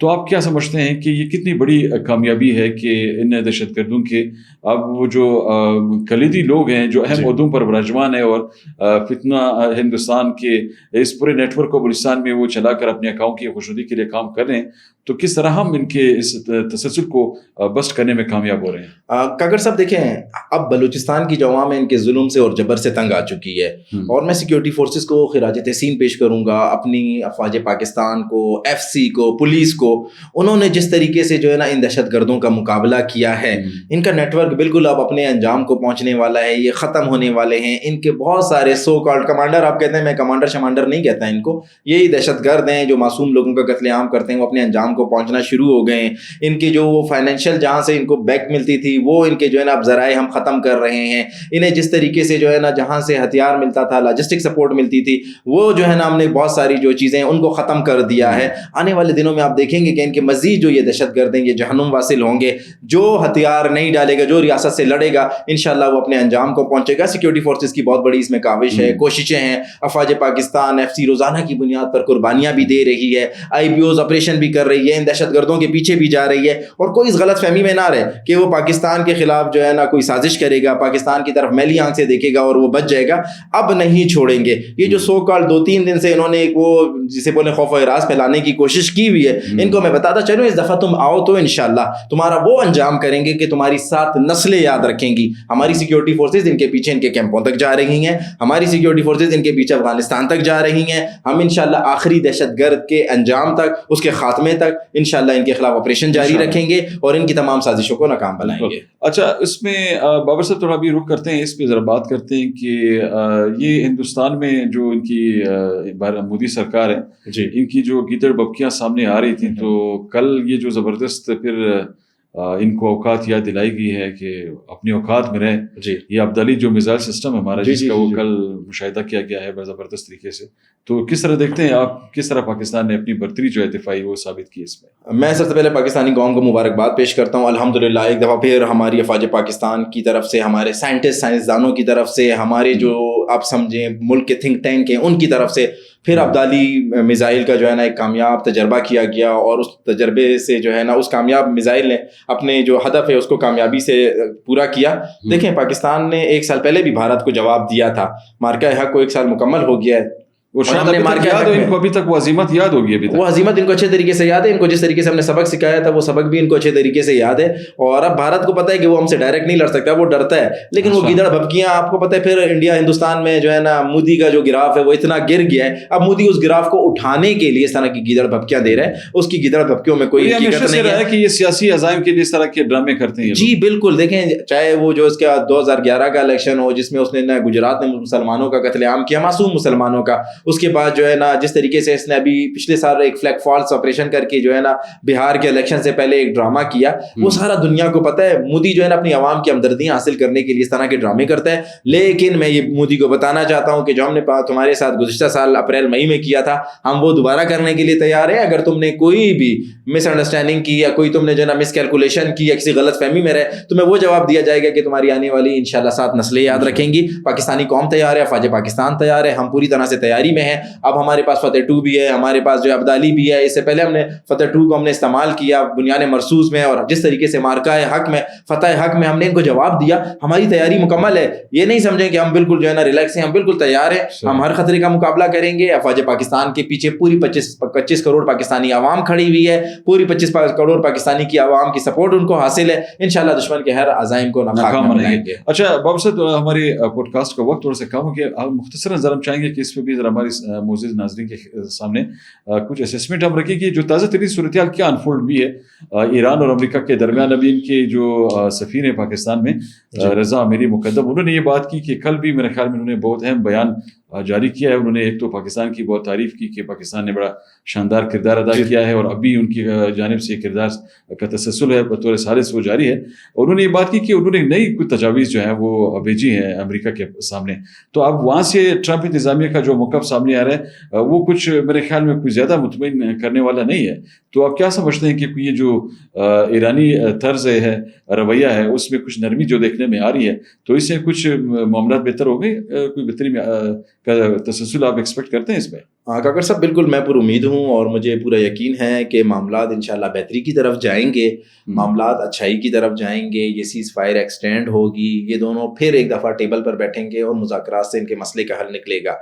تو آپ کیا سمجھتے ہیں کہ یہ کتنی بڑی کامیابی ہے کہ ان دہشت گردوں کے اب وہ جو کلیدی لوگ ہیں جو اہم عہدوں پر براجمان ہیں اور فتنہ ہندوستان کے اس پورے نیٹ ورک کو بلوچستان میں وہ چلا کر اپنے اکاؤں کی خوشنودی کے لیے کام کر رہے ہیں، تو کس طرح ہم ان کے اس تسلسل کو بسٹ کرنے میں کامیاب ہو رہے ہیں؟ کاکڑ صاحب دیکھیں، اب بلوچستان کی جو عوام ہے ان کے ظلم سے اور جبر سے تنگ آ چکی ہے، اور میں سیکیورٹی فورسز کو خراج تحسین پیش کروں گا، اپنی افواج پاکستان کو، ایف سی کو، پولیس کو، انہوں نے جس طریقے سے جو ہے نا ان دہشت گردوں کا مقابلہ کیا ہے، ان کا نیٹ ورک بالکل اب اپنے انجام کو پہنچنے والا ہے، یہ ختم ہونے والے ہیں۔ ان کے بہت سارے سو کالڈ کمانڈر، آپ کہتے ہیں، میں کمانڈر شمانڈر نہیں کہتا ان کو، یہی دہشت گرد ہیں جو معصوم لوگوں کا قتل عام کرتے ہیں، وہ اپنے انجام کو پہنچنا شروع ہو گئے ہیں۔ ان کی جو فائنینشیل جہاں سے ان کو بیک ملتی تھی وہ ان کے جو ہے نا اب ذرائع ہم ختم کر رہے ہیں۔ انہیں جس طریقے سے جو ہے نا جہاں سے ہتھیار ملتا تھا، لاجسٹک سپورٹ ملتی تھی، وہ جو ہے نا ہم نے بہت ساری جو چیزیں ان کو ختم کر دیا ہے۔ آنے والے دنوں میں آپ دیکھیں گے کہ ان کے مزید جو یہ دہشت گرد ہیں یہ جہنم واصل ہوں گے۔ جو ہتھیار نہیں ڈالے گا، جو ریاست سے لڑے گا، انشاءاللہ وہ اپنے انجام کو پہنچے گا۔ سیکورٹی فورسز کی بہت بڑی اس میں کاوش ہے، کوششیں ہیں۔ افواج پاکستان، ایف سی روزانہ کی بنیاد پر قربانیاں بھی دے رہی ہے، آئی بی اوز آپریشن بھی کر رہی ہے، ان دہشت گردوں کے پیچھے بھی جا رہی ہے، اور کوئی اس غلط فہمی میں نہ رہے کہ وہ پاکستان کے خلاف جو ہے نا کوئی سازش کرے گا، پاکستان کی طرف میلی آنکھ سے دیکھے گا اور وہ بچ جائے گا۔ اب نہیں چھوڑیں گے۔ یہ جو سو کال 2-3 دن سے انہوں نے ایک وہ جسے بولے خوف و ہراس پھیلانے کی کوشش کی ہوئی ہے، ان کو میں بتاتا چلوں اس دفعہ تم آؤ تو انشاءاللہ تمہارا وہ انجام کریں گے کہ تمہاری 7 نسلیں یاد رکھیں گی۔ ہماری سیکیورٹی فورسز ان کے پیچھے ان کے کیمپوں تک جا رہی ہیں، ہماری سیکیورٹی فورسز ان کے پیچھے افغانستان تک جا رہی ہیں۔ ہم انشاءاللہ آخری دہشت گرد کے انجام تک، اس کے خاتمے تک انشاءاللہ ان کے خلاف آپریشن جاری رکھیں گے اور ان کی تمام سازشوں کو ناکام بنائیں گے۔ اچھا، اس میں بابر صاحب تھوڑا بھی رخ کرتے ہیں، اس پہ ذرا بات کرتے ہیں کہ یہ ہندوستان میں جو ان کی مودی سرکار ہے، جی، ان کی جو گیدڑ ببکیاں سامنے آ رہی تھیں، تو کل یہ جو زبردست پھر ان کو اوقات یاد دلائی گئی ہے کہ اپنی اوقات میں رہیں۔ جی، یہ عبدالی جو میزائل سسٹم ہے ہمارا، جی، جس جی، کا وہ جی، کل مشاہدہ کیا گیا ہے زبردست طریقے سے، تو کس طرح دیکھتے ہیں آپ، کس طرح پاکستان نے اپنی برتری جو ہے دفاعی وہ ثابت کی اس میں؟ میں سب سے پہلے پاکستانی قوم کو مبارکباد پیش کرتا ہوں۔ الحمدللہ ایک دفعہ پھر ہماری افواج پاکستان کی طرف سے، ہمارے سائنسدانوں کی طرف سے، ہمارے جو آپ سمجھیں ملک کے تھنک ٹینک ہیں ان کی طرف سے پھر عبدالی میزائل کا جو ہے نا ایک کامیاب تجربہ کیا گیا، اور اس تجربے سے جو ہے نا اس کامیاب میزائل نے اپنے جو ہدف ہے اس کو کامیابی سے پورا کیا۔ دیکھیں، پاکستان نے 1 سال پہلے بھی بھارت کو جواب دیا تھا، مارکہ حق کو 1 سال مکمل ہو گیا ہے، اور شاید ان کو ابھی تک وہ عظیمت یاد ہوگی، ابھی تک وہ عظیمت ان کو اچھے طریقے سے یاد ہے۔ ان کو جس طریقے سے ہم نے سبق سکھایا تھا وہ سبق بھی ان کو اچھے طریقے سے یاد ہے، اور اب بھارت کو پتہ ہے کہ وہ ہم سے ڈائریکٹ نہیں لڑ سکتا، وہ ڈرتا ہے۔ لیکن وہ گیدڑ بھبکیاں، آپ کو پتہ ہے پھر انڈیا ہندوستان میں جو ہے نا مودی کا جو گراف ہے وہ اتنا گر گیا ہے، اب مودی اس گراف کو اٹھانے کے لیے اس طرح کی گیدڑ بھبکیاں دے رہے ہیں۔ اس کی گیدڑ بھبکیوں میں کوئی حقیقت نہیں ہے کہ یہ سیاسی عزائم کے لیے اس طرح کے ڈرامے کرتے ہیں۔ جی بالکل، دیکھیں چاہے وہ جو اس کا 2011 کا الیکشن ہو جس میں اس نے گجرات میں مسلمانوں کا قتل عام کیا، معصوم مسلمانوں کا، اس کے بعد جو ہے نا جس طریقے سے اس نے ابھی پچھلے سال ایک فلیگ فالس آپریشن کر کے جو ہے نا بہار کے الیکشن سے پہلے ایک ڈرامہ کیا، وہ سارا دنیا کو پتہ ہے۔ مودی جو ہے نا اپنی عوام کی ہمدردیاں حاصل کرنے کے لیے اس طرح کے ڈرامے کرتا ہے، لیکن میں یہ مودی کو بتانا چاہتا ہوں کہ جو ہم نے تمہارے ساتھ گزشتہ سال اپریل مئی میں کیا تھا، ہم وہ دوبارہ کرنے کے لیے تیار ہیں۔ اگر تم نے کوئی بھی مس انڈرسٹینڈنگ کی یا کوئی تم نے جو ہے نا مس کیلکولیشن کی یا کسی غلط فہمی میں رہے، تمہیں وہ جواب دیا جائے گا کہ تمہاری آنے والی انشاءاللہ 7 نسلیں یاد رکھیں گی۔ پاکستانی قوم تیار ہے، افواج پاکستان تیار ہے، ہم پوری طرح سے تیاری میں ہیں۔ اب ہمارے پاس فتح 2 بھی ہے، ہمارے پاس جو عبدالی بھی ہے۔ اس سے پہلے ہم نے فتح 2 کو ہم نے استعمال کیا بنیان مرصوص میں، اور جس طریقے سے مارکہ حق میں، فتح حق میں ہم نے ان کو جواب دیا۔ ہماری تیاری مکمل ہے، یہ نہیں سمجھیں کہ ہم بالکل جو ہے نا ریلیکس ہیں، ہم بالکل تیار ہیں، ہم ہر خطرے کا مقابلہ کریں گے۔ افواج پاکستان کے پیچھے پوری 25 کروڑ پاکستانی عوام کھڑی ہوئی ہے، پوری 25 کروڑ پاکستانی کی عوام کی سپورٹ ان کو حاصل ہے۔ انشاءاللہ دشمن کے ہر عزائم کو ناکام بنائیں گے۔ اچھا بابر صاحب، ہمارے پوڈ کاسٹ کا وقت تھوڑا سا کم ہو گیا، آپ مختصراً ذرا چاہیں گے کہ اس پہ بھی ذرا ہماری معزز ناظرین کے سامنے کچھ اسسمنٹ ہم رکھیں کہ جو تازہ ترین صورتحال کیا انفولڈ ہوئی ہے ایران اور امریکہ کے درمیان۔ ابھی ان کے جو سفیر ہیں پاکستان میں، رضا امیری مقدم، انہوں نے یہ بات کی کہ کل بھی میرے خیال میں انہوں نے بہت اہم بیان جاری کیا ہے۔ انہوں نے ایک تو پاکستان کی بہت تعریف کی کہ پاکستان نے بڑا شاندار کردار ادا کیا ہے، اور ابھی ان کی جانب سے کردار کا تسلسل ہے، بطور ثالث وہ جاری ہے۔ اور انہوں نے یہ بات کی کہ انہوں نے نئی کچھ تجاویز جو ہے وہ بھیجی ہیں امریکہ کے سامنے۔ تو اب وہاں سے ٹرمپ انتظامیہ کا جو موقف سامنے آ رہا ہے وہ کچھ میرے خیال میں کچھ زیادہ مطمئن کرنے والا نہیں ہے۔ تو آپ کیا سمجھتے ہیں کہ یہ جو ایرانی طرز ہے، رویہ ہے، اس میں کچھ نرمی جو دیکھنے میں آ رہی ہے، تو اس سے کچھ معاملات بہتر ہو گئے، کوئی بہتری میں کا تسلسل آپ ایکسپیکٹ کرتے ہیں اس میں؟ ہاں کاکڑ صاحب بالکل میں پر امید ہوں اور مجھے پورا یقین ہے کہ معاملات انشاءاللہ بہتری کی طرف جائیں گے، معاملات اچھائی کی طرف جائیں گے، یہ سیز فائر ایکسٹینڈ ہوگی، یہ دونوں پھر ایک دفعہ ٹیبل پر بیٹھیں گے اور مذاکرات سے ان کے مسئلے کا حل نکلے گا۔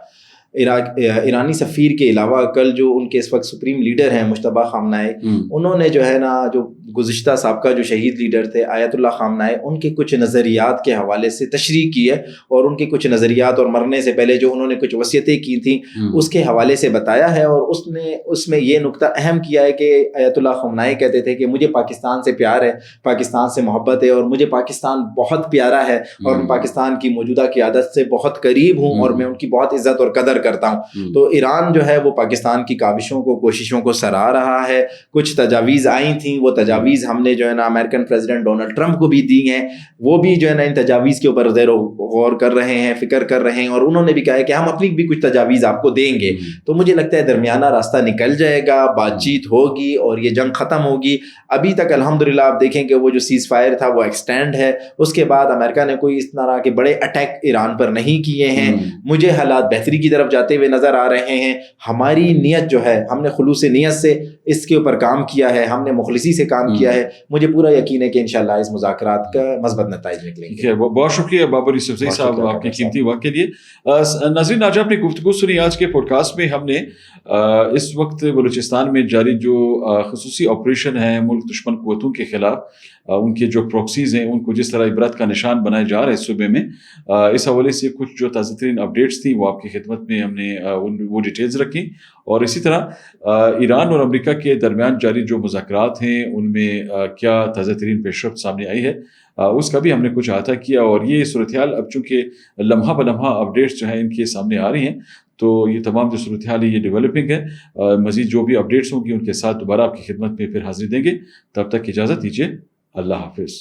ایرانی سفیر کے علاوہ کل جو ان کے اس وقت سپریم لیڈر ہیں مجتبیٰ خامنۂ، انہوں نے جو ہے نا جو گزشتہ سابقہ جو شہید لیڈر تھے آیت اللہ خامنۂ، ان کے کچھ نظریات کے حوالے سے تشریح کی ہے اور ان کے کچھ نظریات اور مرنے سے پہلے جو انہوں نے کچھ وصیتیں کی تھیں اس کے حوالے سے بتایا ہے، اور اس میں یہ نقطہ اہم کیا ہے کہ آیت اللہ خامنۂ کہتے تھے کہ مجھے پاکستان سے پیار ہے، پاکستان سے محبت ہے، اور مجھے پاکستان بہت پیارا ہے اور میں پاکستان کی موجودہ قیادت سے بہت قریب ہوں اور میں ان کی بہت عزت اور قدر کرتا ہوں۔ تو ایران جو ہے وہ پاکستان کی کاوشوں کو، کوششوں کو سراہ رہا ہے۔ کچھ تجاویز آئی تھیں، وہ تجاویز ہم نے جو ہے نا امریکن پریزیڈنٹ ڈونلڈ ٹرمپ کو بھی دی ہیں، وہ بھی جو ہے نا ان تجاویز کے اوپر زیر و غور کر رہے ہیں، فکر کر رہے ہیں، اور انہوں نے بھی کہا ہے کہ ہم اپنی بھی کچھ تجاویز آپ کو دیں گے۔ تو مجھے لگتا ہے درمیانہ راستہ نکل جائے گا، بات چیت ہوگی اور یہ جنگ ختم ہوگی۔ ابھی تک الحمدللہ آپ دیکھیں کہ وہ جو سیز فائر تھا وہ ایکسٹینڈ ہے، اس کے بعد امریکہ نے کوئی اس طرح کے بڑے اٹیک ایران پر نہیں کیے ہیں۔ مجھے حالات بہتری کی طرف جاتے ہوئے نظر آ رہے ہیں۔ ہماری نیت جو ہے، ہم نے خلوص نیت سے اس کے اوپر کام کیا ہے، ہم نے مخلصی سے کام کیا ہے، مجھے پورا یقین ہے کہ انشاءاللہ اس مذاکرات کا مثبت نتائج نکلیں گے۔ بہت شکریہ بابر یوسفزئی صاحب آپ کے قیمتی وقت کے لیے۔ ناظرین، آج آپ نے گفتگو سنی۔ آج کے پوڈ کاسٹ میں ہم نے اس وقت بلوچستان میں جاری جو خصوصی آپریشن ہے ملک دشمن قوتوں کے خلاف، ان کے جو پروکسیز ہیں ان کو جس طرح عبرت کا نشان بنایا جا رہا ہے اس صوبے میں، اس حوالے سے کچھ جو تازہ ترین اپڈیٹس تھیں وہ آپ کی خدمت میں ہم نے وہ ڈیٹیلز رکھی، اور اسی طرح ایران اور امریکہ کے درمیان جاری جو مذاکرات ہیں ان میں کیا تازہ ترین پیش رفت سامنے آئی ہے اس کا بھی ہم نے کچھ احاطہ کیا۔ اور یہ صورتحال اب چونکہ لمحہ بلمحہ اپڈیٹس جو ہیں ان کے سامنے آ رہی ہیں، تو یہ تمام جو صورتحال ہے یہ ڈیولپنگ ہے۔ مزید جو بھی اپڈیٹس ہوں گی ان کے ساتھ دوبارہ آپ کی خدمت میں پھر حاضری دیں گے۔ تب تک اجازت دیجیے، اللہ حافظ۔